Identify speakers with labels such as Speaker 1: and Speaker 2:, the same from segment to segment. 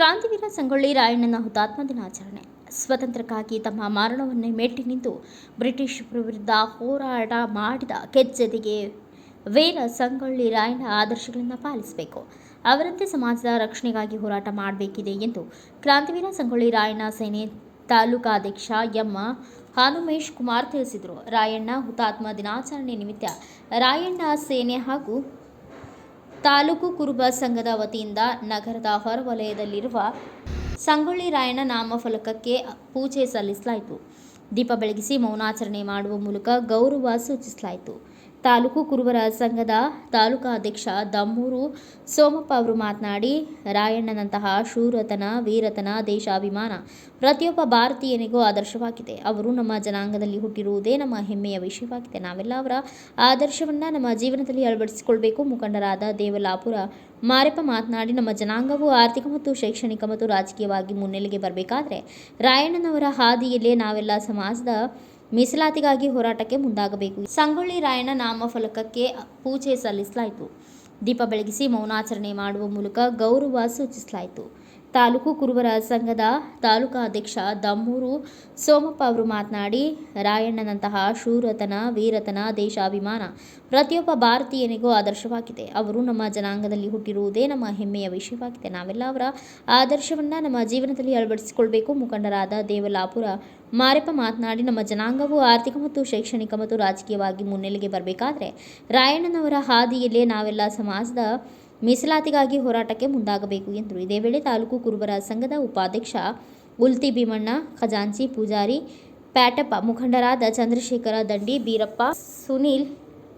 Speaker 1: ಕ್ರಾಂತಿವೀರ ಸಂಗೊಳ್ಳಿ ರಾಯಣ್ಣನ ಹುತಾತ್ಮ ದಿನಾಚರಣೆ. ಸ್ವಾತಂತ್ರ್ಯಕ್ಕಾಗಿ ತಮ್ಮ ಮರಣವನ್ನೇ ಮೆಟ್ಟಿ ನಿಂತು ಬ್ರಿಟಿಷ್ ವಿರುದ್ಧ ಹೋರಾಟ ಮಾಡಿದ ಕೆಚ್ಚೆದೆಗೆ ವೀರ ಸಂಗೊಳ್ಳಿ ರಾಯಣ್ಣ ಆದರ್ಶಗಳನ್ನು ಪಾಲಿಸಬೇಕು. ಅವರಂತೆ ಸಮಾಜದ ರಕ್ಷಣೆಗಾಗಿ ಹೋರಾಟ ಮಾಡಬೇಕಿದೆ ಎಂದು ಕ್ರಾಂತಿವೀರ ಸಂಗೊಳ್ಳಿ ರಾಯಣ್ಣ ಸೇನೆ ತಾಲೂಕಾಧ್ಯಕ್ಷ ಎಂ ಹನುಮೇಶ್ ಕುಮಾರ್ ತಿಳಿಸಿದರು. ರಾಯಣ್ಣ ಹುತಾತ್ಮ ದಿನಾಚರಣೆ ನಿಮಿತ್ತ ರಾಯಣ್ಣ ಸೇನೆ ಹಾಗೂ ತಾಲೂಕು ಕುರುಬ ಸಂಘದ ವತಿಯಿಂದ ನಗರದ ಹೊರವಲಯದಲ್ಲಿರುವ ಸಂಗೊಳ್ಳಿ ರಾಯಣ್ಣ ನಾಮಫಲಕಕ್ಕೆ ಪೂಜೆ ಸಲ್ಲಿಸಲಾಯಿತು. ದೀಪ ಬೆಳಗಿಸಿ ಮೌನಾಚರಣೆ ಮಾಡುವ ಮೂಲಕ ಗೌರವ ಸೂಚಿಸಲಾಯಿತು. ತಾಲೂಕು ಕುರುಬರ ಸಂಘದ ತಾಲೂಕಾಧ್ಯಕ್ಷ ದಮ್ಮೂರು ಸೋಮಪ್ಪ ಅವರು ಮಾತನಾಡಿ, ರಾಯಣ್ಣನಂತಹ ಶೂರತನ, ವೀರತನ, ದೇಶಾಭಿಮಾನ ಪ್ರತಿಯೊಬ್ಬ ಭಾರತೀಯನಿಗೂ ಆದರ್ಶವಾಗಿದೆ. ಅವರು ನಮ್ಮ ಜನಾಂಗದಲ್ಲಿ ಹುಟ್ಟಿರುವುದೇ ನಮ್ಮ ಹೆಮ್ಮೆಯ ವಿಷಯವಾಗಿದೆ. ನಾವೆಲ್ಲ ಅವರ ಆದರ್ಶವನ್ನು ನಮ್ಮ ಜೀವನದಲ್ಲಿ ಅಳವಡಿಸಿಕೊಳ್ಬೇಕು. ಮುಖಂಡರಾದ ದೇವಲಾಪುರ ಮಾರೆಪ್ಪ ಮಾತನಾಡಿ, ನಮ್ಮ ಜನಾಂಗವು ಆರ್ಥಿಕ ಮತ್ತು ಶೈಕ್ಷಣಿಕ ಮತ್ತು ರಾಜಕೀಯವಾಗಿ ಮುನ್ನೆಲೆಗೆ ಬರಬೇಕಾದರೆ ರಾಯಣ್ಣನವರ ಹಾದಿಯಲ್ಲೇ ನಾವೆಲ್ಲ ಸಮಾಜದ ಮೀಸಲಾತಿಗಾಗಿ ಹೋರಾಟಕ್ಕೆ ಮುಂದಾಗಬೇಕು. ಸಂಗೊಳ್ಳಿ ರಾಯಣ್ಣ ನಾಮಫಲಕಕ್ಕೆ ಪೂಜೆ ಸಲ್ಲಿಸಲಾಯಿತು. ದೀಪ ಬೆಳಗಿಸಿ ಮೌನಾಚರಣೆ ಮಾಡುವ ಮೂಲಕ ಗೌರವ ಸೂಚಿಸಲಾಯಿತು. ತಾಲೂಕು ಕುರುಬರ ಸಂಘದ ತಾಲೂಕಾಧ್ಯಕ್ಷ ದಮ್ಮೂರು ಸೋಮಪ್ಪ ಅವರು ಮಾತನಾಡಿ, ರಾಯಣ್ಣನಂತಹ ಶೂರತನ, ವೀರತನ, ದೇಶಾಭಿಮಾನ ಪ್ರತಿಯೊಬ್ಬ ಭಾರತೀಯನಿಗೂ ಆದರ್ಶವಾಗಿದೆ. ಅವರು ನಮ್ಮ ಜನಾಂಗದಲ್ಲಿ ಹುಟ್ಟಿರುವುದೇ ನಮ್ಮ ಹೆಮ್ಮೆಯ ವಿಷಯವಾಗಿದೆ. ನಾವೆಲ್ಲ ಅವರ ಆದರ್ಶವನ್ನು ನಮ್ಮ ಜೀವನದಲ್ಲಿ ಅಳವಡಿಸಿಕೊಳ್ಬೇಕು. ಮುಖಂಡರಾದ ದೇವಲಾಪುರ ಮಾರೆಪ್ಪ ಮಾತನಾಡಿ, ನಮ್ಮ ಜನಾಂಗವು ಆರ್ಥಿಕ ಮತ್ತು ಶೈಕ್ಷಣಿಕ ಮತ್ತು ರಾಜಕೀಯವಾಗಿ ಮುನ್ನೆಲೆಗೆ ಬರಬೇಕಾದರೆ ರಾಯಣ್ಣನವರ ಹಾದಿಯಲ್ಲೇ ನಾವೆಲ್ಲ ಸಮಾಜದ ಮೀಸಲಾತಿಗಾಗಿ ಹೋರಾಟಕ್ಕೆ ಮುಂದಾಗಬೇಕು ಎಂದರು. ಇದೇ ವೇಳೆ ತಾಲೂಕು ಕುರುಬರ ಸಂಘದ ಉಪಾಧ್ಯಕ್ಷ ಉಲ್ತಿ ಭೀಮಣ್ಣ, ಖಜಾಂಚಿ ಪೂಜಾರಿ ಪ್ಯಾಟಪ್ಪ, ಮುಖಂಡರಾದ ಚಂದ್ರಶೇಖರ ದಂಡಿ, ಬೀರಪ್ಪ, ಸುನೀಲ್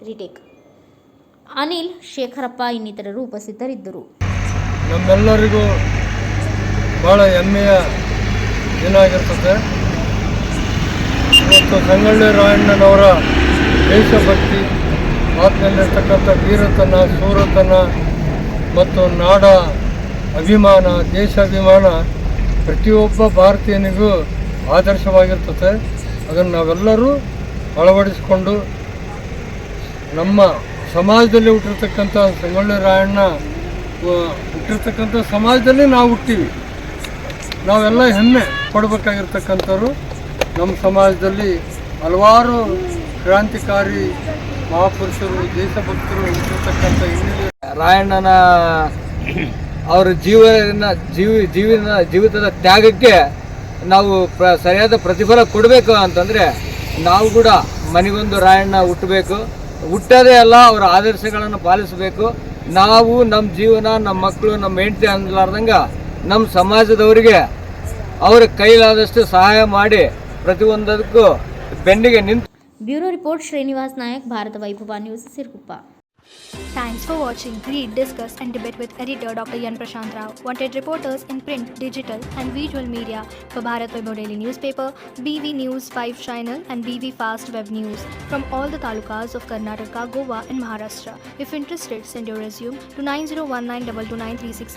Speaker 1: ರಿಟೇಕ್, ಅನಿಲ್, ಶೇಖರಪ್ಪ ಇನ್ನಿತರರು ಉಪಸ್ಥಿತರಿದ್ದರು.
Speaker 2: ನಮ್ಮೆಲ್ಲರಿಗೂ ಬಹಳ ಹೆಮ್ಮೆಯ ದಿನ ಆಗಿರ್ತದೆ. ಇವತ್ತು ಸಂಗೊಳ್ಳಿ ರಾಯಣ್ಣನವರ ದೇಶಭಕ್ತಿ ಮಾತಿನಲ್ಲಿರ್ತಕ್ಕಂಥ ವೀರತನ, ಶೂರತನ ಮತ್ತು ನಾಡ ಅಭಿಮಾನ, ದೇಶಾಭಿಮಾನ ಪ್ರತಿಯೊಬ್ಬ ಭಾರತೀಯನಿಗೂ ಆದರ್ಶವಾಗಿರ್ತದೆ. ಅದನ್ನು ನಾವೆಲ್ಲರೂ ಅಳವಡಿಸಿಕೊಂಡು ನಮ್ಮ ಸಮಾಜದಲ್ಲಿ ಹುಟ್ಟಿರ್ತಕ್ಕಂಥ ಸಂಗೊಳ್ಳಿ ರಾಯಣ್ಣ ಹುಟ್ಟಿರ್ತಕ್ಕಂಥ ಸಮಾಜದಲ್ಲಿ ನಾವು ಹುಟ್ಟಿವಿ. ನಾವೆಲ್ಲ ಹೆಮ್ಮೆ ಪಡಬೇಕಾಗಿರ್ತಕ್ಕಂಥವ್ರು. ನಮ್ಮ ಸಮಾಜದಲ್ಲಿ ಹಲವಾರು ಕ್ರಾಂತಿಕಾರಿ ಮಹಾಪುರುಷರು, ದೇಶಭಕ್ತರು ಹುಟ್ಟಿರ್ತಕ್ಕಂಥ
Speaker 3: ರಾಯಣ್ಣನ ಅವರ ಜೀವಿತದ ತ್ಯಾಗಕ್ಕೆ ನಾವು ಸರಿಯಾದ ಪ್ರತಿಫಲ ಕೊಡಬೇಕು ಅಂತಂದರೆ ನಾವು ಕೂಡ ಮನೆಗೊಂದು ರಾಯಣ್ಣ ಹುಟ್ಟಬೇಕು. ಹುಟ್ಟೋದೇ ಅಲ್ಲ, ಅವರ ಆದರ್ಶಗಳನ್ನು ಪಾಲಿಸಬೇಕು. ನಾವು ನಮ್ಮ ಜೀವನ, ನಮ್ಮ ಮಕ್ಕಳು, ನಮ್ಮ ಹೆಂಡತಿ ಅನ್ನಲಾರ್ದಂಗೆ ನಮ್ಮ ಸಮಾಜದವರಿಗೆ ಅವರ ಕೈಲಾದಷ್ಟು ಸಹಾಯ ಮಾಡಿ ಪ್ರತಿಯೊಂದಕ್ಕೂ ಬೆನ್ನಿಗೆ ನಿಂತು.
Speaker 1: ಬ್ಯೂರೋ ರಿಪೋರ್ಟ್ ಶ್ರೀನಿವಾಸ್ ನಾಯಕ್, ಭಾರತ ವೈಭವ news, Siruguppa.
Speaker 4: Thanks for watching. Read, discuss and debate with editor Dr. Yan Prashant Rao. Wanted reporters in print, digital and visual media for Bharat Vaibhav Daily Newspaper, BV News 5 Channel and BV Fast Web News from all the talukas of Karnataka, Goa and Maharashtra. If interested, send your resume to 9019229366.